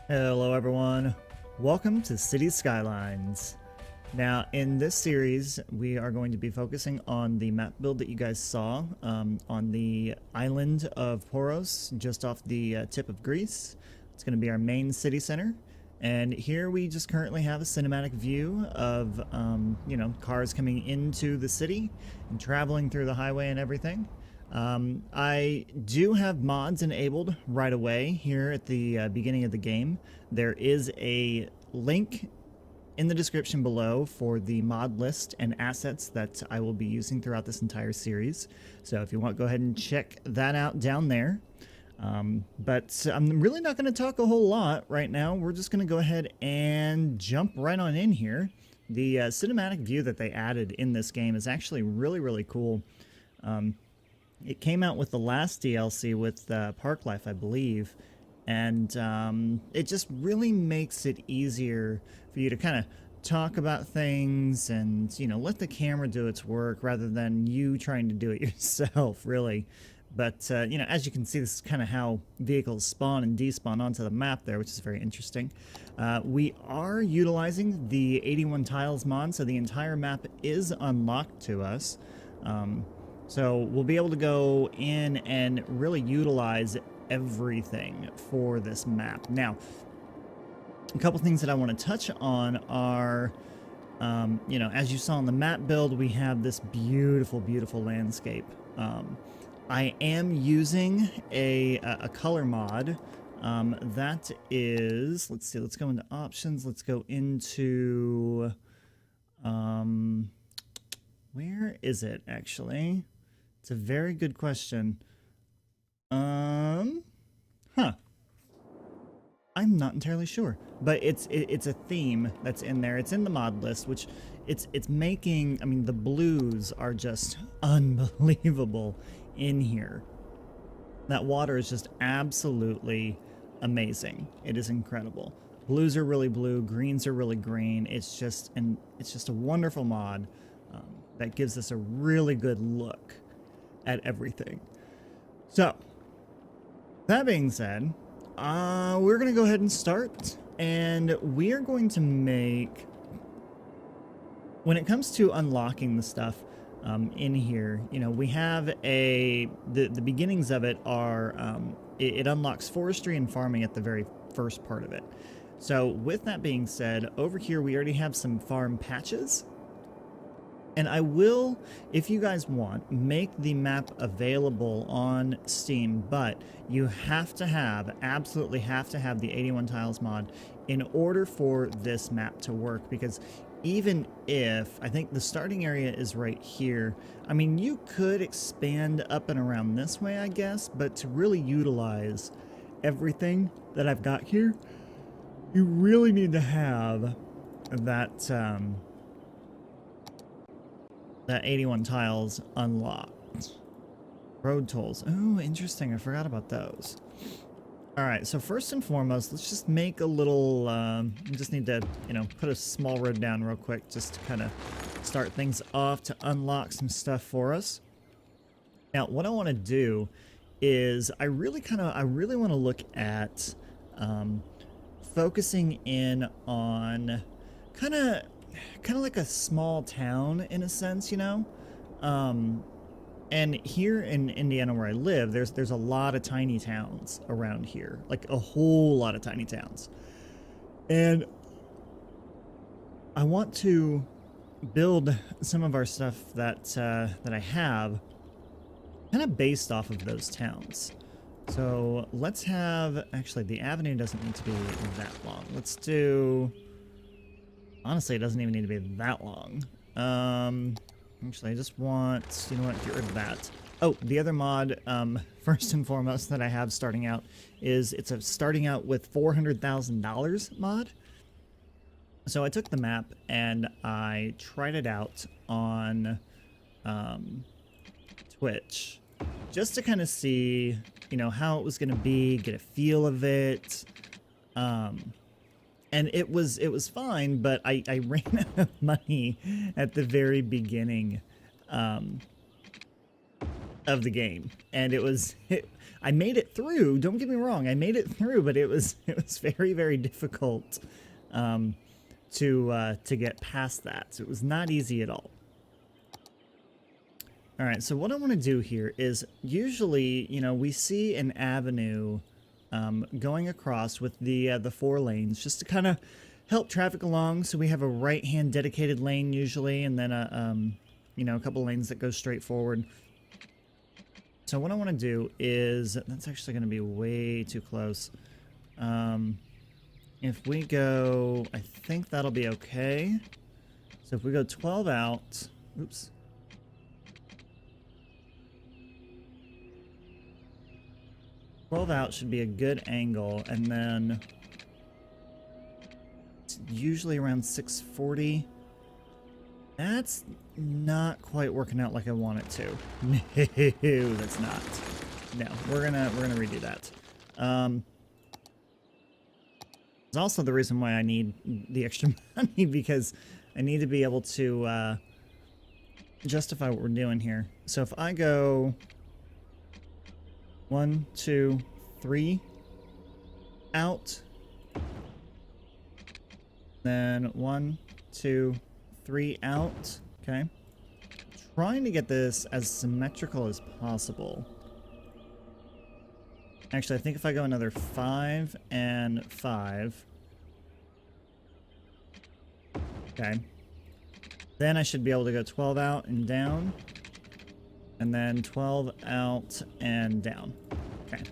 Hello everyone, welcome to City Skylines. Now in this series we are going to be focusing on the map build that you guys saw on the island of Poros just off the tip of Greece. It's going to be our main city center, and here we just currently have a cinematic view of cars coming into the city and traveling through the highway and everything. I do have mods enabled right away here at the beginning of the game. There is a link in the description below for the mod list and assets that I will be using throughout this entire series. So if you want, go ahead and check that out down there. But I'm really not going to talk a whole lot right now. We're just going to go ahead and jump right on in here. The cinematic view that they added in this game is actually really cool. It came out with the last DLC with ParkLife, I believe, and it just really makes it easier for you to kind of talk about things and, let the camera do its work rather than you trying to do it yourself, really. But, as you can see, this is kind of how vehicles spawn and despawn onto the map there, which is very interesting. We are utilizing the 81 tiles mod, so the entire map is unlocked to us. So we'll be able to go in and really utilize everything for this map. Now, a couple things that I want to touch on are, as you saw in the map build, we have this beautiful landscape. I am using a color mod. That is, let's see, let's go into options. Let's go into, where is it actually? It's a very good question. I'm not entirely sure, but it's a theme that's in there. It's in the mod list, which it's making, I mean, the blues are just unbelievable in here. That water is just absolutely amazing. It is incredible. Blues are really blue, greens are really green. It's just a wonderful mod that gives us a really good look at everything. So, that being said, we're going to go ahead and start, and we are going to make, when it comes to unlocking the stuff in here, we have the beginnings of it are, it unlocks forestry and farming at the very first part of it. So with that being said, over here we already have some farm patches. And I will, if you guys want, make the map available on Steam, but you have to have, absolutely have to have the 81 tiles mod in order for this map to work, because even if, I think the starting area is right here, I mean, you could expand up and around this way, I guess, but to really utilize everything that I've got here, you really need to have that, that 81 tiles unlocked. Road tolls. Oh, interesting. I forgot about those. Alright, so first and foremost, let's just make a little, we just need to, put a small road down real quick just to kind of start things off to unlock some stuff for us. Now, what I want to do is I really want to look at focusing in on kind of like a small town in a sense, and here in Indiana where I live, there's a lot of tiny towns around here, like a whole lot of tiny towns, and I want to build some of our stuff that I have kind of based off of those towns. So let's have, actually the avenue doesn't need to be that long. Let's do, honestly, it doesn't even need to be that long. Actually, I just want, you know what, get rid of that. Oh, the other mod, first and foremost, that I have starting out is, it's a starting out with $400,000 mod. So I took the map and I tried it out on Twitch, just to kind of see, how it was going to be, get a feel of it. And it was fine, but I ran out of money at the very beginning. of the game, and I made it through. Don't get me wrong, I made it through, but it was very, very difficult to get past that. So it was not easy at all. All right, so what I want to do here is, usually, you know, we see an avenue going across with the 4 lanes just to kind of help traffic along. So we have a right-hand dedicated lane usually, and then you know, a couple lanes that go straight forward. So what I want to do is, that's actually going to be way too close. If we go, I think that'll be okay. So if we go 12 out, oops. Out should be a good angle, and then it's usually around 640. That's not quite working out like I want it to. No, that's not. No, we're gonna redo that. It's also the reason why I need the extra money, because I need to be able to justify what we're doing here. So if I go 1, 2, 3 out, then 1, 2, 3 out. Okay, trying to get this as symmetrical as possible. Actually, I think if I go another 5 and 5, okay, then I should be able to go 12 out and down, and then 12 out and down. Okay.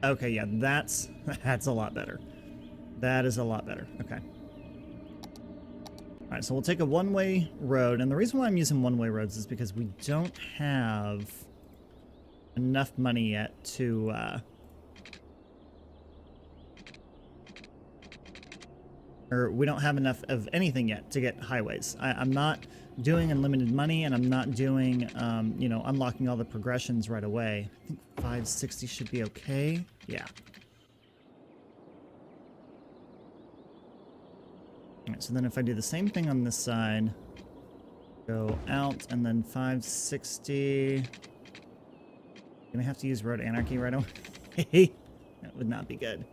Okay, yeah, that's a lot better. That is a lot better. Okay. All right, so we'll take a one-way road, and the reason why I'm using one-way roads is because we don't have enough money yet to or we don't have enough of anything yet to get highways. I'm not doing unlimited money, and I'm not doing, you know, unlocking all the progressions right away. I think 560 should be okay. Yeah. All right, so then if I do the same thing on this side, go out, and then 560. Gonna have to use road anarchy right away. That would not be good.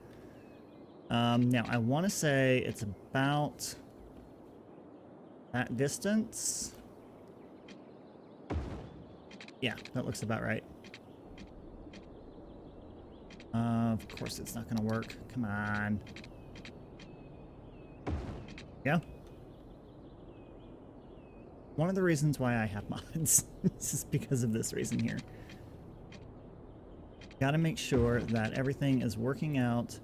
Now I want to say it's about that distance. Yeah, that looks about right. Of course it's not gonna work. Come on. Yeah. One of the reasons why I have mods is because of this reason here. Gotta make sure that everything is working out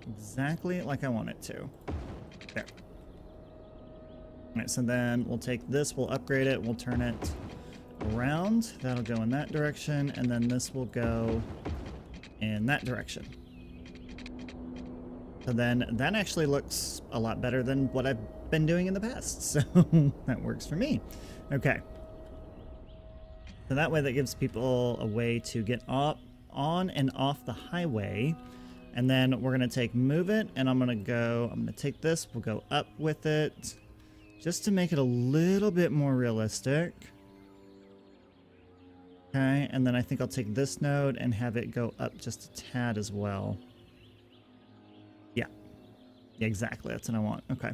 exactly like I want it to. There. Alright, so then we'll take this, we'll upgrade it, we'll turn it around. That'll go in that direction, and then this will go in that direction. So then that actually looks a lot better than what I've been doing in the past. So that works for me. Okay. So that way that gives people a way to get on and off the highway. And then we're going to take move it, and I'm going to take this, we'll go up with it just to make it a little bit more realistic. Okay, and then I think I'll take this node and have it go up just a tad as well. Yeah, exactly, that's what I want. Okay.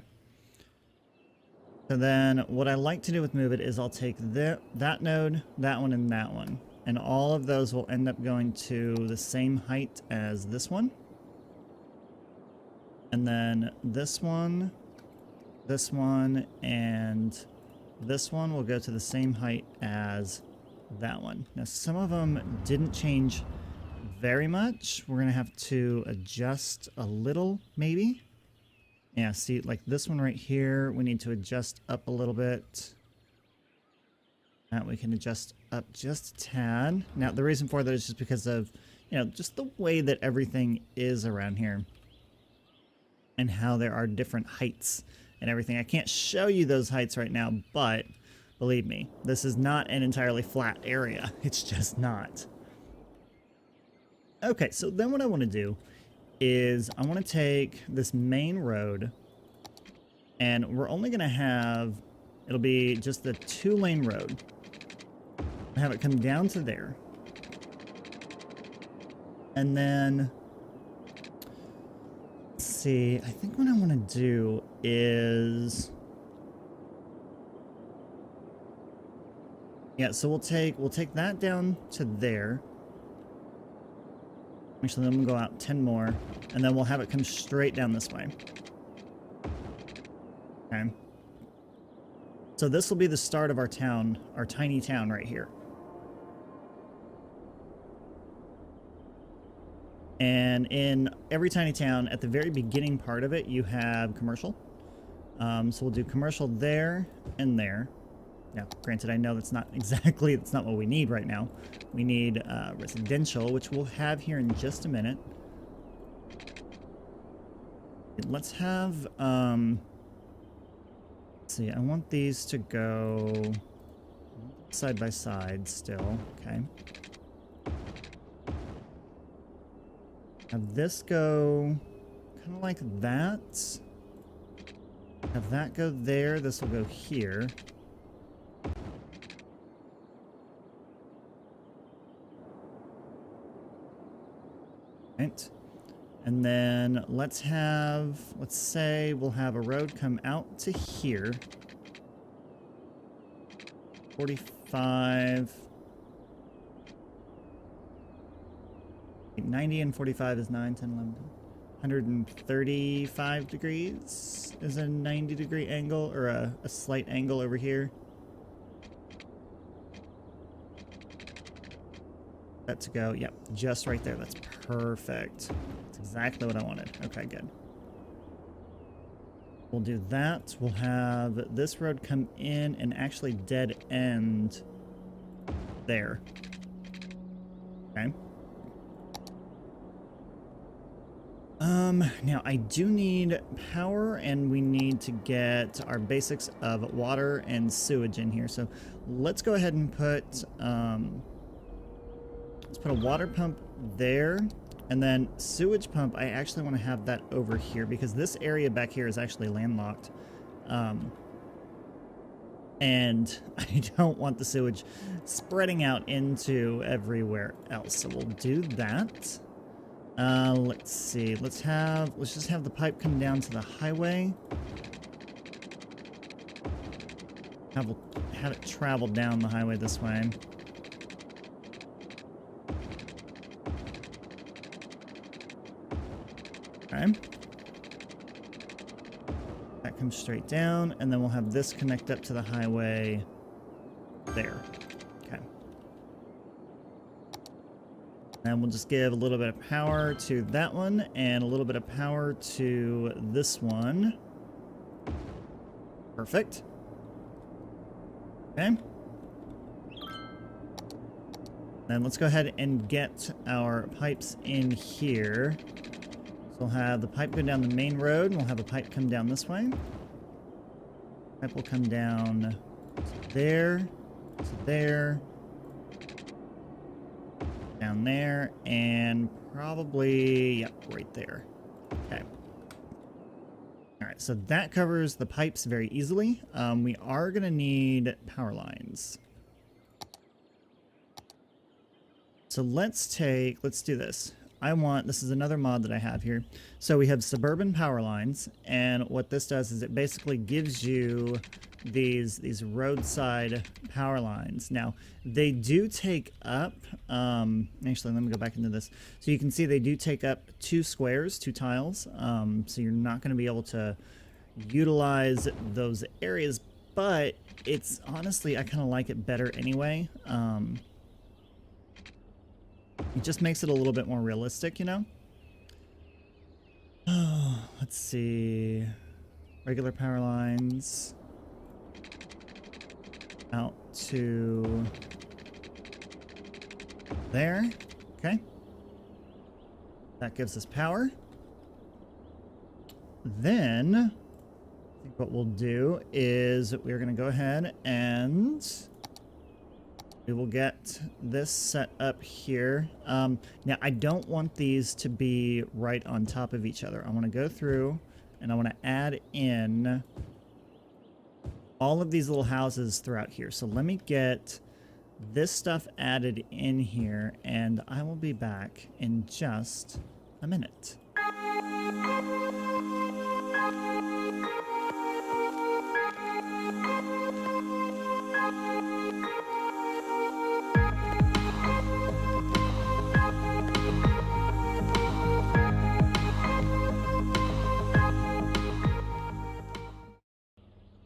So then what I like to do with move it is I'll take that node, that one, and that one. And all of those will end up going to the same height as this one. And then this one, and this one will go to the same height as that one. Now, some of them didn't change very much. We're going to have to adjust a little, maybe. Yeah, see, like this one right here, we need to adjust up a little bit. That we can adjust up just a tad. Now, the reason for that is just because of, you know, just the way that everything is around here. And how there are different heights and everything. I can't show you those heights right now, but believe me, this is not an entirely flat area. It's just not. Okay, so then what I want to do is I want to take this main road, and we're only going to have, it'll be just the 2-lane road. Have it come down to there. And then, let's see, I think what I want to do is, yeah, so we'll take that down to there. Actually, then we'll go out 10 more, and then we'll have it come straight down this way. Okay. So this will be the start of our town, our tiny town right here. And in every tiny town, at the very beginning part of it, you have commercial. So we'll do commercial there and there. Now, granted, I know that's not what we need right now. We need residential, which we'll have here in just a minute. Let's have, let's see, I want these to go side by side still, okay. Have this go kind of like that. Have that go there. This will go here. Right. And then let's say we'll have a road come out to here. 45. 90 and 45 is 9, 10, 11, 135 degrees is a 90-degree angle, or a slight angle over here. That to go, yep, just right there. That's perfect. That's exactly what I wanted. Okay, good. We'll do that. We'll have this road come in and actually dead end there. Okay. Now I do need power, and we need to get our basics of water and sewage in here. So let's go ahead and put, let's put a water pump there, and then sewage pump, I actually want to have that over here because this area back here is actually landlocked. And I don't want the sewage spreading out into everywhere else. So we'll do that. Let's see. Let's just have the pipe come down to the highway. Have it travel down the highway this way. Okay. That comes straight down, and then we'll have this connect up to the highway there. Okay. And we'll just give a little bit of power to that one and a little bit of power to this one. Perfect. Okay. Then let's go ahead and get our pipes in here. So we'll have the pipe go down the main road, and we'll have a pipe come down this way. Pipe will come down there, to there, down there, and probably, yep, right there. Okay. Alright, so that covers the pipes very easily. We are going to need power lines. So let's do this. This is another mod that I have here. So we have suburban power lines, and what this does is it basically gives you these roadside power lines. Now, they do take up, actually, let me go back into this. So you can see they do take up 2 squares, 2 tiles, so you're not going to be able to utilize those areas, but it's honestly, I kind of like it better anyway. It just makes it a little bit more realistic, you know? Oh, let's see. Regular power lines. Out to there. Okay. That gives us power. Then, I think what we'll do is we're going to go ahead and we will get this set up here. Now, I don't want these to be right on top of each other. I want to go through and I want to add in all of these little houses throughout here. So let me get this stuff added in here, and I will be back in just a minute.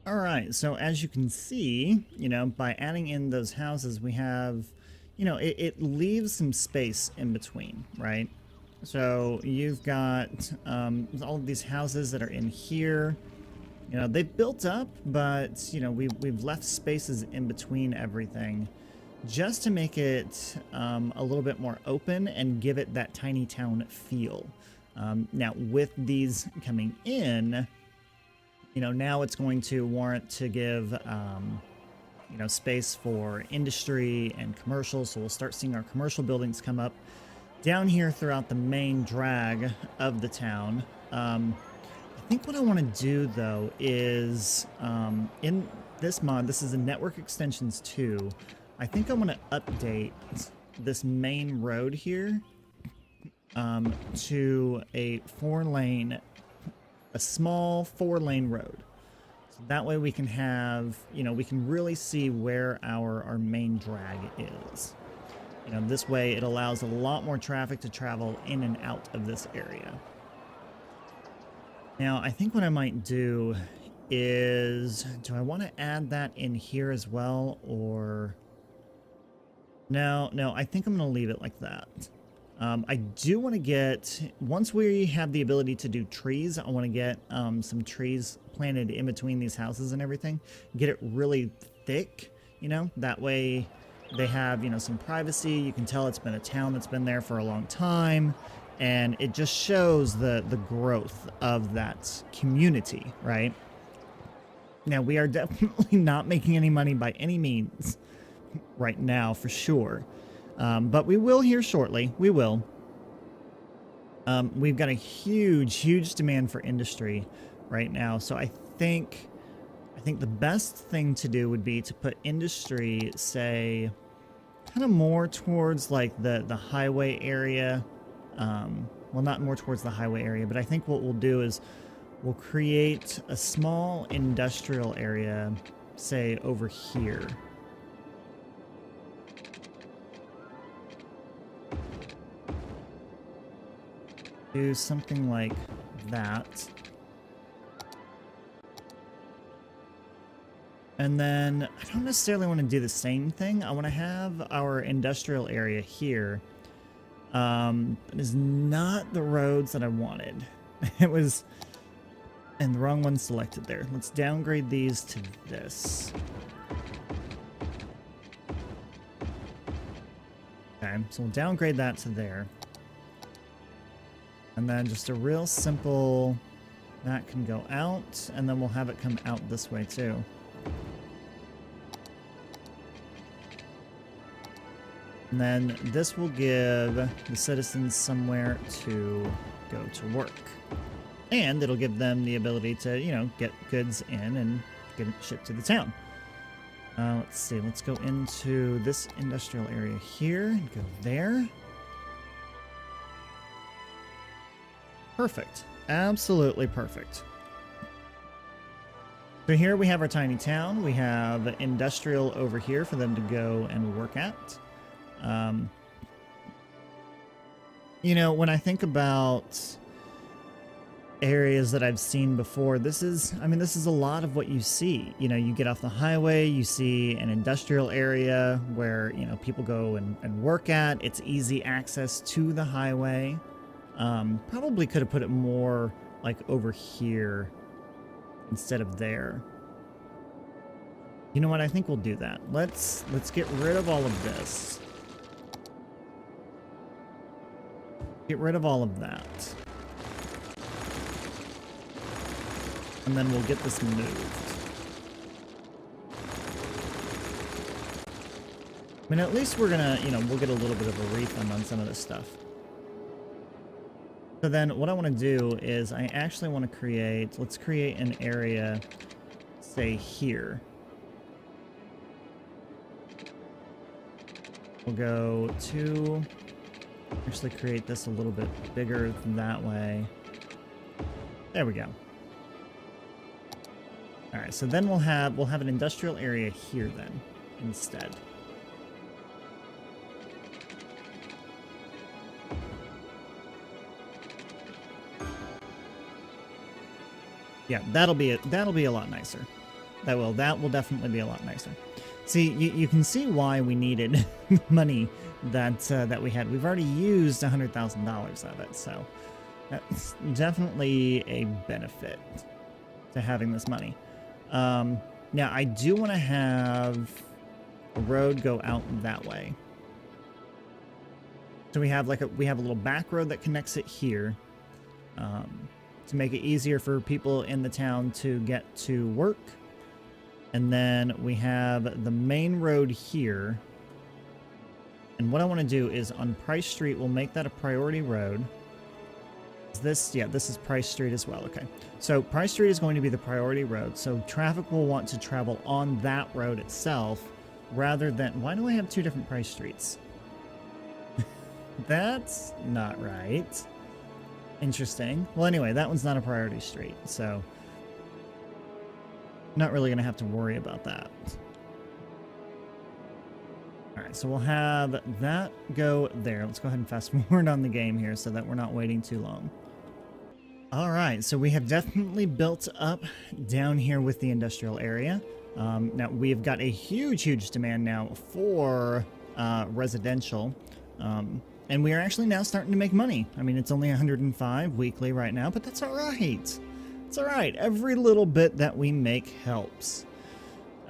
All right, so as you can see, by adding in those houses, we have, it leaves some space in between, right? So you've got all of these houses that are in here. They've built up, but, we've left spaces in between everything just to make it a little bit more open and give it that tiny town feel. Now, with these coming in, now it's going to warrant to give, space for industry and commercial. So we'll start seeing our commercial buildings come up down here throughout the main drag of the town. I think what I want to do, though, is in this mod, this is a network extensions 2. I think I want to update this main road here to a 4-lane, a small 4-lane road. So that way we can have, we can really see where our main drag is. This way it allows a lot more traffic to travel in and out of this area. Now, I think what I might do is, do I want to add that in here as well, or... No, I think I'm going to leave it like that. I do want to get, once we have the ability to do trees, I want to get some trees planted in between these houses and everything. Get it really thick, that way they have, some privacy. You can tell it's been a town that's been there for a long time, and it just shows the growth of that community, right? Now, we are definitely not making any money by any means right now, for sure. But we will here shortly. We will. We've got a huge demand for industry right now. So I think the best thing to do would be to put industry, say, kind of more towards like the highway area. Well, not more towards the highway area, but I think what we'll do is we'll create a small industrial area, say over here. Do something like that. And then I don't necessarily want to do the same thing. I want to have our industrial area here. It is not the roads that I wanted. It was, and the wrong one selected there. Let's downgrade these to this. Okay, so we'll downgrade that to there. And then just a real simple, that can go out, and then we'll have it come out this way too. And then this will give the citizens somewhere to go to work. And it'll give them the ability to, get goods in and get it shipped to the town. Let's see, let's go into this industrial area here and go there. Perfect. Absolutely perfect. So here we have our tiny town. We have industrial over here for them to go and work at. When I think about areas that I've seen before, this is a lot of what you see. You get off the highway, you see an industrial area where, people go and work at. It's easy access to the highway. Probably could have put it more like over here instead of there. You know what? I think we'll do that. Let's get rid of all of this. Get rid of all of that. And then we'll get this moved. I mean, at least we're gonna, we'll get a little bit of a refund on some of this stuff. So then what I want to do is I actually want to create, let's create an area, say here. We'll go 2. Actually create this a little bit bigger that way. There we go. All right, so then we'll have an industrial area here then instead. Yeah, that'll be a lot nicer. That will definitely be a lot nicer. See, you can see why we needed money that we had. We've already used $100,000 of it, so that's definitely a benefit to having this money. Now I do want to have a road go out that way. So we have a little back road that connects it here, to make it easier for people in the town to get to work. And then we have the main road here. And what I want to do is on Price Street, we'll make that a priority road. This is Price Street as well. Okay. So Price Street is going to be the priority road. So traffic will want to travel on that road itself rather than... Why do I have 2 different Price Streets? That's not right. Interesting. Well, anyway, that one's not a priority street, so not really going to have to worry about that. All right, so we'll have that go there. Let's go ahead and fast forward on the game here so that we're not waiting too long. All right, so we have definitely built up down here with the industrial area. Now, we've got a huge demand now for residential. And we are actually now starting to make money. I mean, it's only 105 weekly right now, but that's all right. It's all right. Every little bit that we make helps.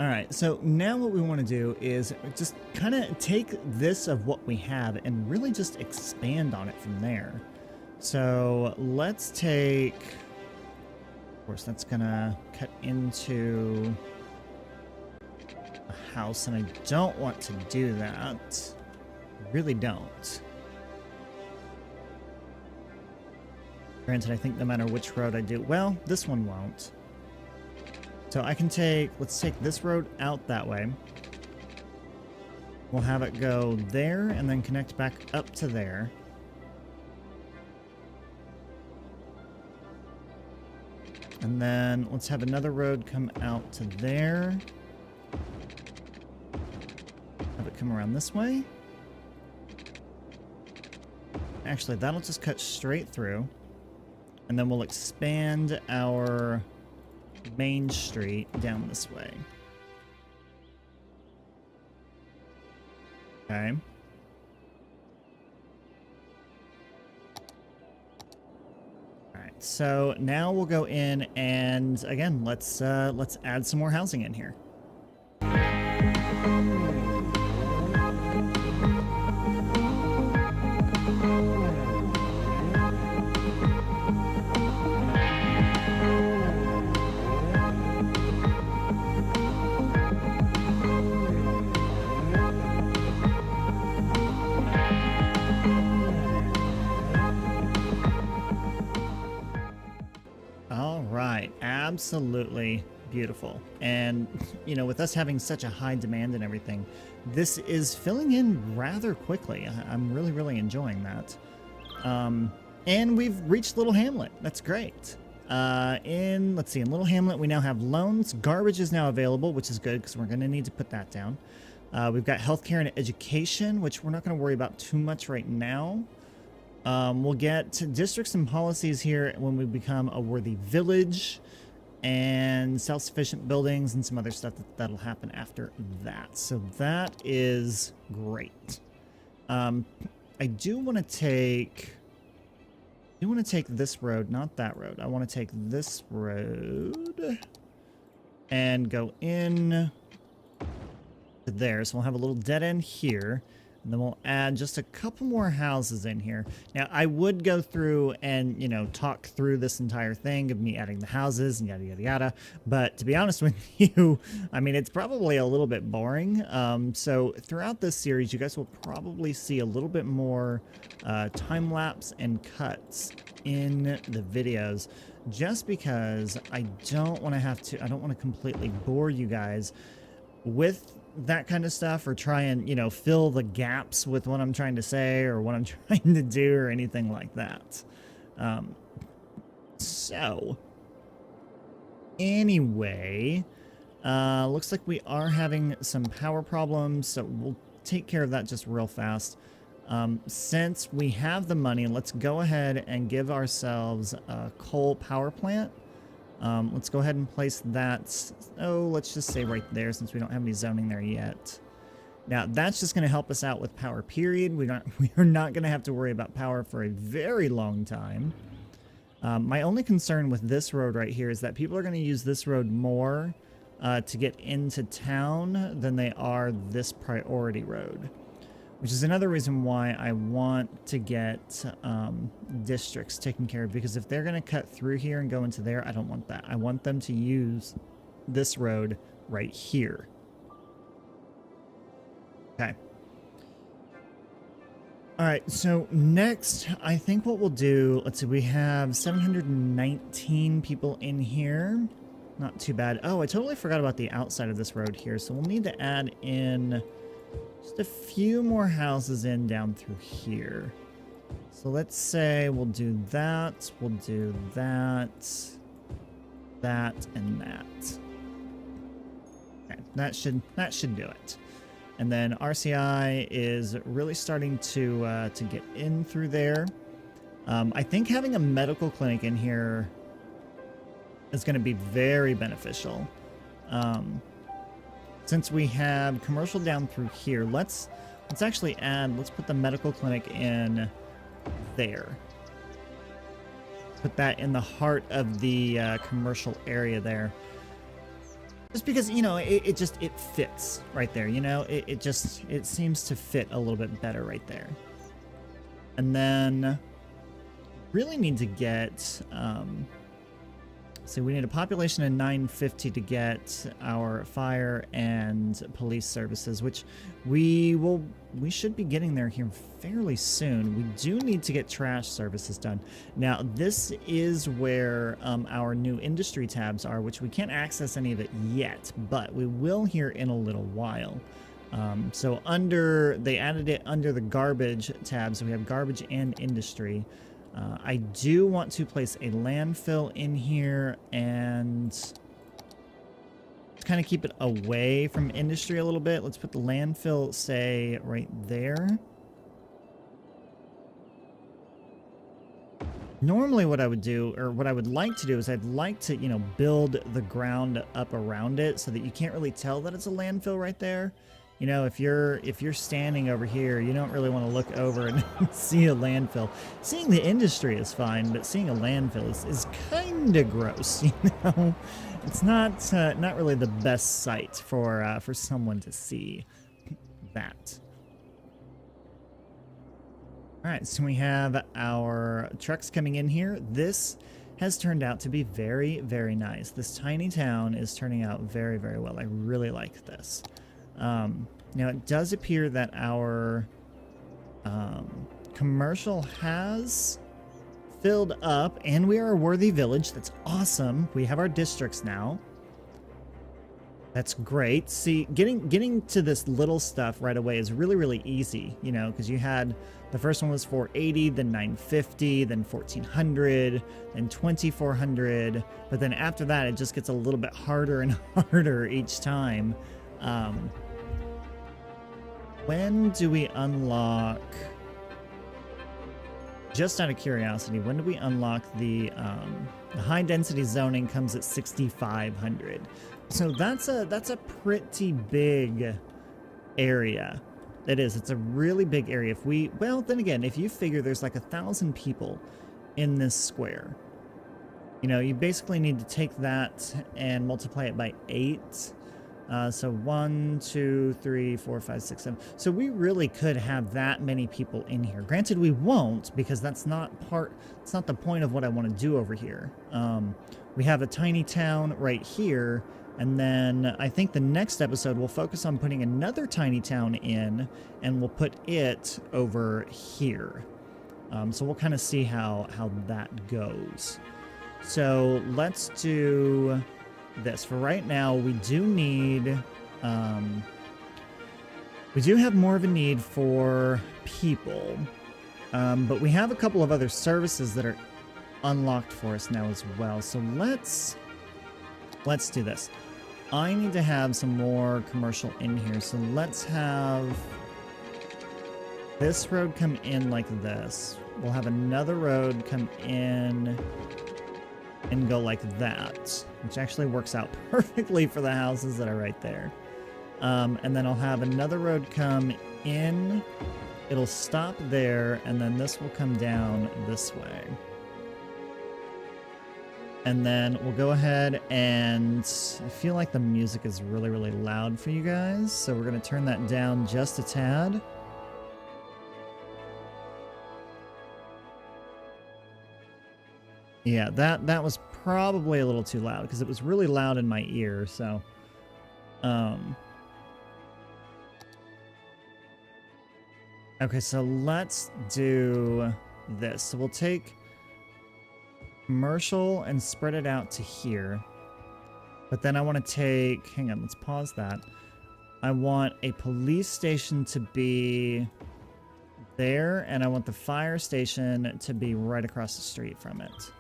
All right, so now what we want to do is just kind of take this of what we have and really just expand on it from there. So let's take... Of course, that's going to cut into a house, and I don't want to do that. I really don't. Granted, I think no matter which road I do... Well, this one won't. So I can take... Let's take this road out that way. We'll have it go there and then connect back up to there. And then let's have another road come out to there. Have it come around this way. Actually, that'll just cut straight through. And then we'll expand our main street down this way. Okay. Alright, so now we'll go in and again, let's add some more housing in here. Absolutely beautiful. And, you know, with us having such a high demand and everything, this is filling in rather quickly. I'm really enjoying that. And we've reached Little Hamlet. That's great. Let's see, in Little Hamlet, we now have loans. Garbage is now available, which is good because we're going to need to put that down. We've got healthcare and education, which we're not going to worry about too much right now. We'll get districts and policies here when we become a worthy village, and self-sufficient buildings and some other stuff that'll happen after that. So that is great. I do want to take this road, not that road. I want to take this road and go in to there. So we'll have a little dead end here. And then we'll add just a couple more houses in here. Now, I would go through and, you know, talk through this entire thing of me adding the houses and yada, yada, yada. But to be honest with you, I mean, it's probably a little bit boring. So throughout this series, you guys will probably see a little bit more time-lapse and cuts in the videos. Just because I don't want to completely bore you guys with that kind of stuff, or try and, you know, fill the gaps with what I'm trying to say or what I'm trying to do or anything like that. So anyway, looks like we are having some power problems, so we'll take care of that just real fast. Since we have the money, let's go ahead and give ourselves a coal power plant. Let's go ahead and place that. Oh, let's just say right there, since we don't have any zoning there yet. Now, that's just going to help us out with power, period. We are not going to have to worry about power for a very long time. My only concern with this road right here is that people are going to use this road more to get into town than they are this priority road, which is another reason why I want to get districts taken care of, because if they're going to cut through here and go into there, I don't want that. I want them to use this road right here. Okay. All right, so next, I think what we'll do, let's see, we have 719 people in here. Not too bad. Oh, I totally forgot about the outside of this road here, so we'll need to add in just a few more houses in down through here. So let's say we'll do that, and that. Okay, that should do it. And then RCI is really starting to get in through there. I think having a medical clinic in here is going to be very beneficial. Since we have commercial down through here, let's actually let's put the medical clinic in there. Put that in the heart of the commercial area there. Just because, you know, it fits right there, you know? It seems to fit a little bit better right there. And then really need to get, so we need a population of 950 to get our fire and police services, which we should be getting there here fairly soon. We do need to get trash services done. Now, this is where our new industry tabs are, which we can't access any of it yet, but we will here in a little while. So they added it under the garbage tab, so we have garbage and industry. I do want to place a landfill in here and kind of keep it away from industry a little bit. Let's put the landfill, say, right there. Normally what I would do, or what I would like to do, is I'd like to, you know, build the ground up around it so that you can't really tell that it's a landfill right there. You know, if you're standing over here, you don't really want to look over and see a landfill. Seeing the industry is fine, but seeing a landfill is kind of gross. You know, it's not really the best sight for someone to see that. All right, so we have our trucks coming in here. This has turned out to be very, very nice. This tiny town is turning out very, very well. I really like this. Now it does appear that our commercial has filled up, and we are a worthy village. That's awesome. We have our districts now. That's great. See, getting to this little stuff right away is really, really easy, you know, because you had the first one was 480, then 950, then 1400, then 2400, but then after that it just gets a little bit harder and harder each time. When do we unlock, just out of curiosity, when do we unlock the high density zoning comes at 6,500. So that's a pretty big area. It is. It's a really big area. If we, well, then again, if you figure there's like 1,000 people in this square, you know, you basically need to take that and multiply it by 8. So 1, 2, 3, 4, 5, 6, 7. So we really could have that many people in here. Granted, we won't, because that's not the point of what I want to do over here. We have a tiny town right here, and then I think the next episode we'll focus on putting another tiny town in, and we'll put it over here. So we'll kind of see how that goes. So let's do this. For right now, we do need We do have more of a need for people, but we have a couple of other services that are unlocked for us now as well. So let's do this. I need to have some more commercial in here. So let's have this road come in like this. We'll have another road come in and go like that, which actually works out perfectly for the houses that are right there. And then I'll have another road come in. It'll stop there, and then this will come down this way. And then we'll go ahead and I feel like the music is really, really loud for you guys. So we're going to turn that down just a tad. Yeah, that was probably a little too loud because it was really loud in my ear. So, okay, so let's do this. So we'll take commercial and spread it out to here. But then I want to take, hang on, let's pause that. I want a police station to be there, and I want the fire station to be right across the street from it.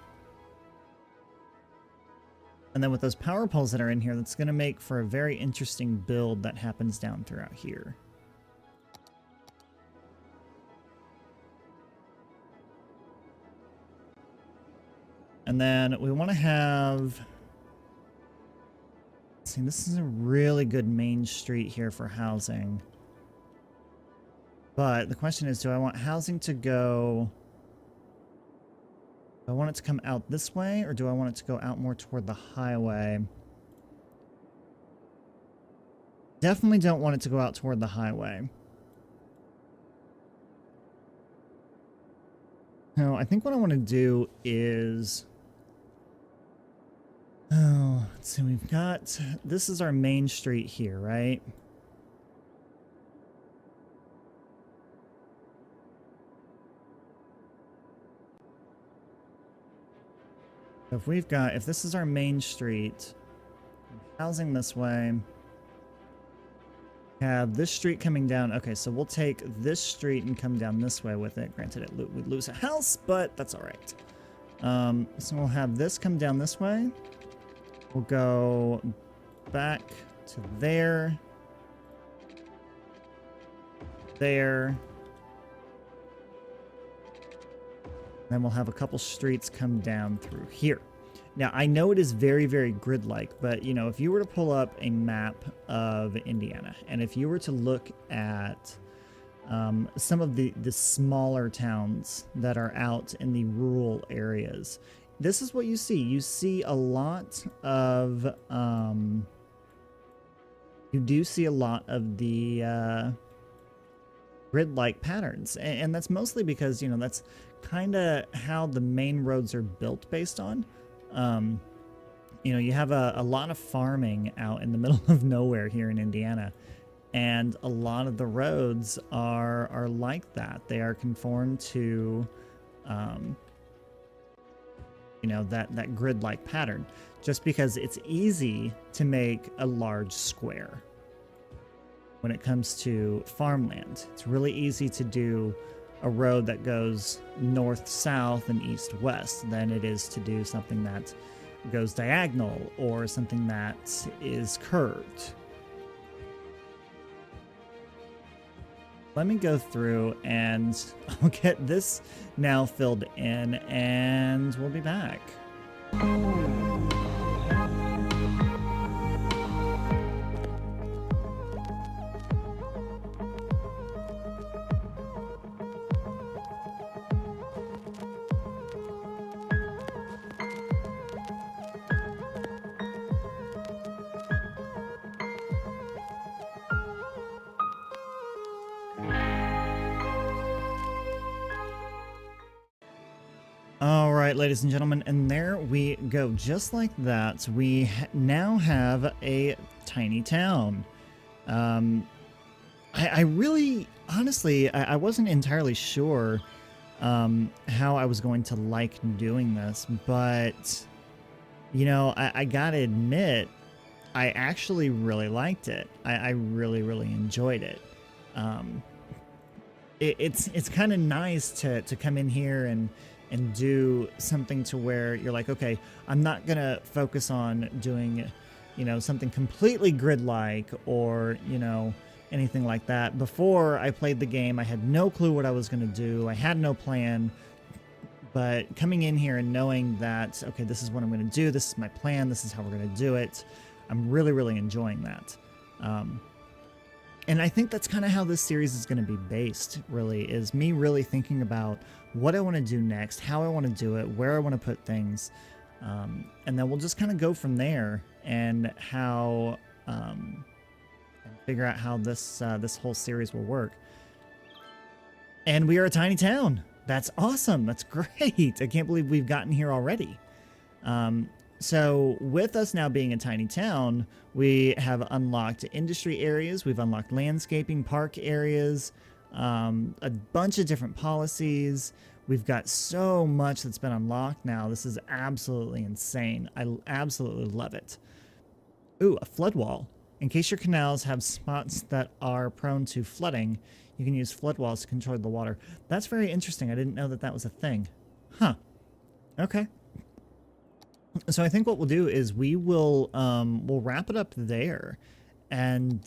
And then with those power poles that are in here, that's going to make for a very interesting build that happens down throughout here. And then we want to have... See, this is a really good main street here for housing. But the question is, do I want housing to go... Do I want it to come out this way, or do I want it to go out more toward the highway? Definitely don't want it to go out toward the highway. No, I think what I want to do is... Oh, let's see, we've got... This is our main street here, right? So if we've got... If this is our main street, housing this way, have this street coming down. Okay, so we'll take this street and come down this way with it. Granted, we'd lose a house, but that's all right. So we'll have this come down this way. We'll go back to there. There. Then we'll have a couple streets come down through here. Now, I know it is very, very grid-like, but, you know, if you were to pull up a map of Indiana, and if you were to look at some of the smaller towns that are out in the rural areas, this is what you see. You see a lot of, you do see a lot of the grid-like patterns, and that's mostly because, you know, that's kind of how the main roads are built based on. You know, you have a lot of farming out in the middle of nowhere here in Indiana, and a lot of the roads are like that. They are conformed to, you know, that grid-like pattern, just because it's easy to make a large square. When it comes to farmland, it's really easy to do a road that goes north-south and east-west than it is to do something that goes diagonal or something that is curved. Let me go through and I'll get this now filled in and we'll be back. All right, ladies and gentlemen, and there we go. Just like that, we now have a tiny town. I really, honestly, I wasn't entirely sure how I was going to like doing this, but, you know, I gotta admit, I actually really liked it. I really, really enjoyed it. It's kind of nice to come in here and do something to where you're like, okay, I'm not gonna focus on doing, something completely grid-like or, anything like that. Before I played the game, I had no clue what I was gonna do. I had no plan. But coming in here and knowing that, okay, this is what I'm going to do, this is my plan, this is how we're going to do it, I'm really, really enjoying that. And I think that's kind of how this series is going to be based, really, is me really thinking about what I want to do next, how I want to do it, where I want to put things, and then we'll just kind of go from there and how and figure out how this whole series will work. And we are a tiny town. That's awesome. That's great. I can't believe we've gotten here already. So with us now being a tiny town, we have unlocked industry areas. We've unlocked landscaping, park areas, a bunch of different policies. We've got so much that's been unlocked now. This is absolutely insane. I absolutely love it. Ooh, a flood wall. In case your canals have spots that are prone to flooding, you can use flood walls to control the water. That's very interesting. I didn't know that that was a thing. Huh. Okay. So I think what we'll do is we'll wrap it up there. And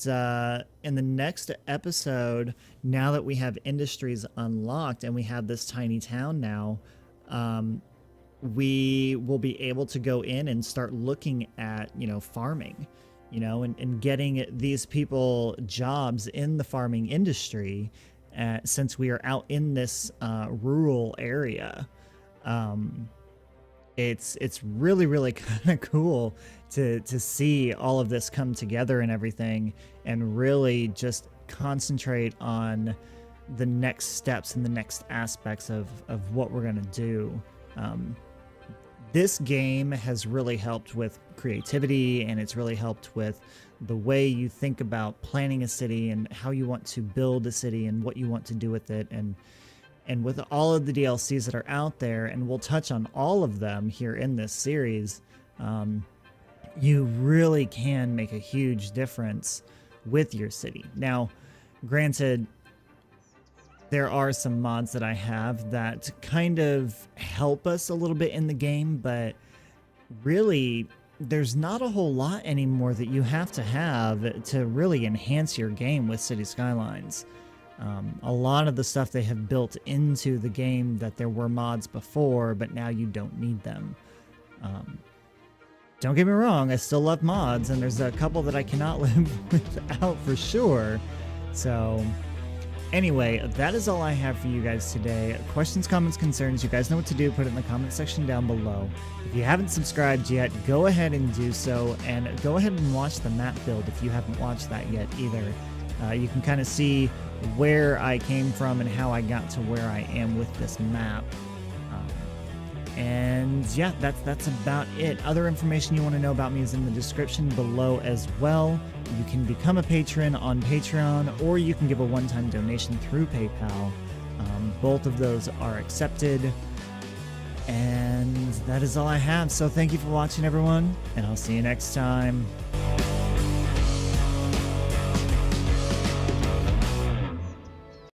in the next episode, now that we have industries unlocked and we have this tiny town now, we will be able to go in and start looking at, farming. And getting these people jobs in the farming industry, since we are out in this rural area. It's really, really kind of cool to see all of this come together and everything, and really just concentrate on the next steps and the next aspects of what we're going to do. This game has really helped with creativity, and it's really helped with the way you think about planning a city and how you want to build a city and what you want to do with it, and with all of the DLCs that are out there, and we'll touch on all of them here in this series, you really can make a huge difference with your city. Now, granted, there are some mods that I have that kind of help us a little bit in the game, but really, there's not a whole lot anymore that you have to really enhance your game with City Skylines. A lot of the stuff they have built into the game that there were mods before, but now you don't need them. Don't get me wrong, I still love mods, and there's a couple that I cannot live without for sure. So anyway, that is all I have for you guys today. Questions, comments, concerns, you guys know what to do. Put it in the comment section down below. If you haven't subscribed yet, go ahead and do so, and go ahead and watch the map build if you haven't watched that yet either. You can kind of see where I came from and how I got to where I am with this map. And yeah, that's about it. Other information you want to know about me is in the description below as well. You can become a patron on Patreon, or you can give a one-time donation through PayPal. Both of those are accepted. And that is all I have. So thank you for watching, everyone, and I'll see you next time.